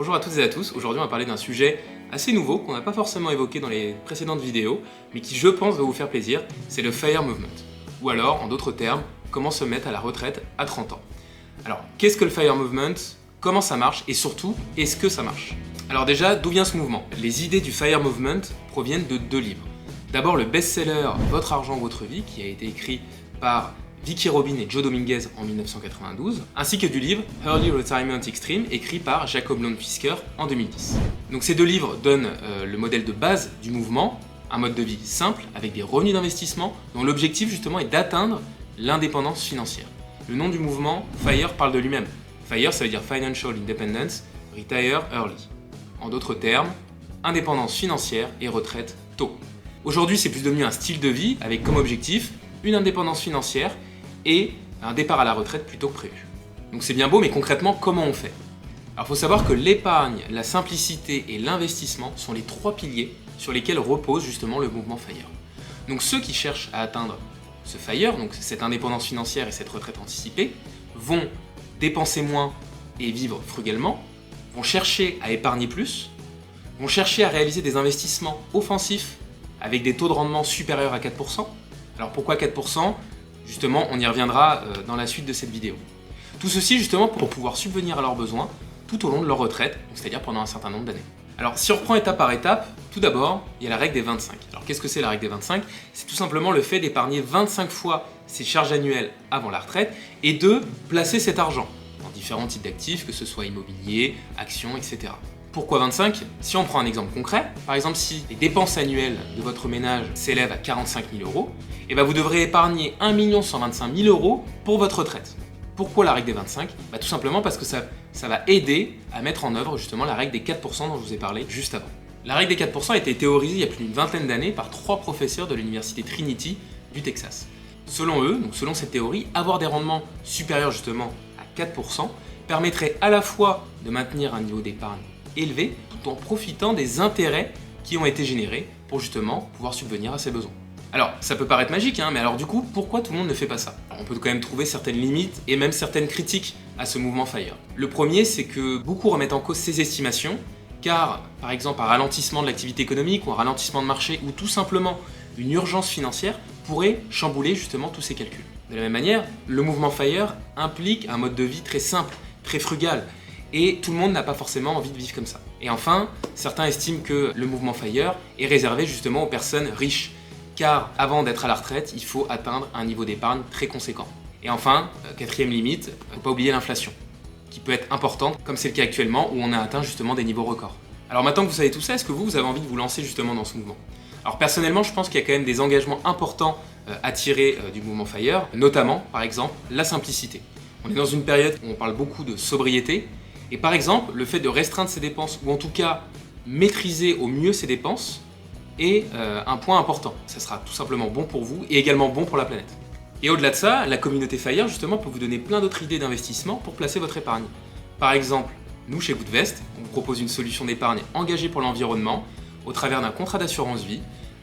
Bonjour à toutes et à tous, aujourd'hui on va parler d'un sujet assez nouveau qu'on n'a pas forcément évoqué dans les précédentes vidéos, mais qui je pense va vous faire plaisir, c'est le FIRE Movement. Ou alors, en d'autres termes, comment se mettre à la retraite à 30 ans. Alors, qu'est-ce que le FIRE Movement? Comment ça marche? Et surtout, est-ce que ça marche? Alors déjà, d'où vient ce mouvement? Les idées du FIRE Movement proviennent de deux livres. D'abord le best-seller Votre argent, votre vie, qui a été écrit par Vicki Robin et Joe Dominguez en 1992, ainsi que du livre Early Retirement Extreme, écrit par Jacob Lund Fisker en 2010. Donc ces deux livres donnent le modèle de base du mouvement, un mode de vie simple, avec des revenus d'investissement, dont l'objectif justement est d'atteindre l'indépendance financière. Le nom du mouvement, FIRE, parle de lui-même. FIRE, ça veut dire Financial Independence, Retire Early. En d'autres termes, indépendance financière et retraite tôt. Aujourd'hui, c'est plus devenu un style de vie, avec comme objectif une indépendance financière et un départ à la retraite plus tôt que prévu. Donc c'est bien beau, mais concrètement, comment on fait? Alors il faut savoir que l'épargne, la simplicité et l'investissement sont les trois piliers sur lesquels repose justement le mouvement FIRE. Donc ceux qui cherchent à atteindre ce FIRE, donc cette indépendance financière et cette retraite anticipée, vont dépenser moins et vivre frugalement, vont chercher à épargner plus, vont chercher à réaliser des investissements offensifs avec des taux de rendement supérieurs à 4%. Alors pourquoi 4%? Justement, on y reviendra dans la suite de cette vidéo. Tout ceci justement pour pouvoir subvenir à leurs besoins tout au long de leur retraite, c'est-à-dire pendant un certain nombre d'années. Alors si on reprend étape par étape, tout d'abord, il y a la règle des 25. Alors qu'est-ce que c'est la règle des 25? C'est tout simplement le fait d'épargner 25 fois ses charges annuelles avant la retraite et de placer cet argent dans différents types d'actifs, que ce soit immobilier, actions, etc. Pourquoi 25? Si on prend un exemple concret, par exemple si les dépenses annuelles de votre ménage s'élèvent à 45 000 €, et vous devrez épargner 1 125 000 € pour votre retraite. Pourquoi la règle des 25? Tout simplement parce que ça va aider à mettre en œuvre justement la règle des 4% dont je vous ai parlé juste avant. La règle des 4% a été théorisée il y a plus d'une vingtaine d'années par 3 professeurs de l'université Trinity du Texas. Selon eux, donc selon cette théorie, avoir des rendements supérieurs justement à 4% permettrait à la fois de maintenir un niveau d'épargne élevé tout en profitant des intérêts qui ont été générés pour justement pouvoir subvenir à ses besoins. Alors, ça peut paraître magique, mais alors du coup, pourquoi tout le monde ne fait pas ça? Alors, on peut quand même trouver certaines limites et même certaines critiques à ce mouvement FIRE. Le premier, c'est que beaucoup remettent en cause ces estimations, car par exemple un ralentissement de l'activité économique ou un ralentissement de marché ou tout simplement une urgence financière pourrait chambouler justement tous ces calculs. De la même manière, le mouvement FIRE implique un mode de vie très simple, très frugal, et tout le monde n'a pas forcément envie de vivre comme ça. Et enfin, certains estiment que le mouvement FIRE est réservé justement aux personnes riches, car avant d'être à la retraite, il faut atteindre un niveau d'épargne très conséquent. Et enfin, quatrième limite, il ne faut pas oublier l'inflation, qui peut être importante, comme c'est le cas actuellement, où on a atteint justement des niveaux records. Alors maintenant que vous savez tout ça, est-ce que vous avez envie de vous lancer justement dans ce mouvement? Alors personnellement, je pense qu'il y a quand même des engagements importants à tirer du mouvement FIRE, notamment, par exemple, la simplicité. On est dans une période où on parle beaucoup de sobriété, et par exemple, le fait de restreindre ses dépenses, ou en tout cas maîtriser au mieux ses dépenses, est un point important. Ça sera tout simplement bon pour vous et également bon pour la planète. Et au-delà de ça, la communauté FIRE justement peut vous donner plein d'autres idées d'investissement pour placer votre épargne. Par exemple, nous chez Goodvest, on vous propose une solution d'épargne engagée pour l'environnement au travers d'un contrat d'assurance vie,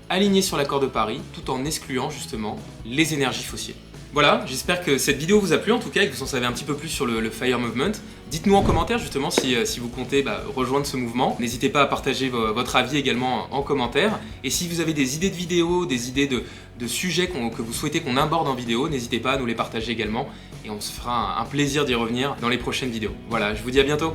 aligné sur l'accord de Paris, tout en excluant justement les énergies fossiles. Voilà, j'espère que cette vidéo vous a plu en tout cas et que vous en savez un petit peu plus sur le FIRE Movement. Dites-nous en commentaire justement si vous comptez rejoindre ce mouvement. N'hésitez pas à partager votre avis également en commentaire. Et si vous avez des idées de vidéos, des idées de sujets que vous souhaitez qu'on aborde en vidéo, n'hésitez pas à nous les partager également. Et on se fera un plaisir d'y revenir dans les prochaines vidéos. Voilà, je vous dis à bientôt.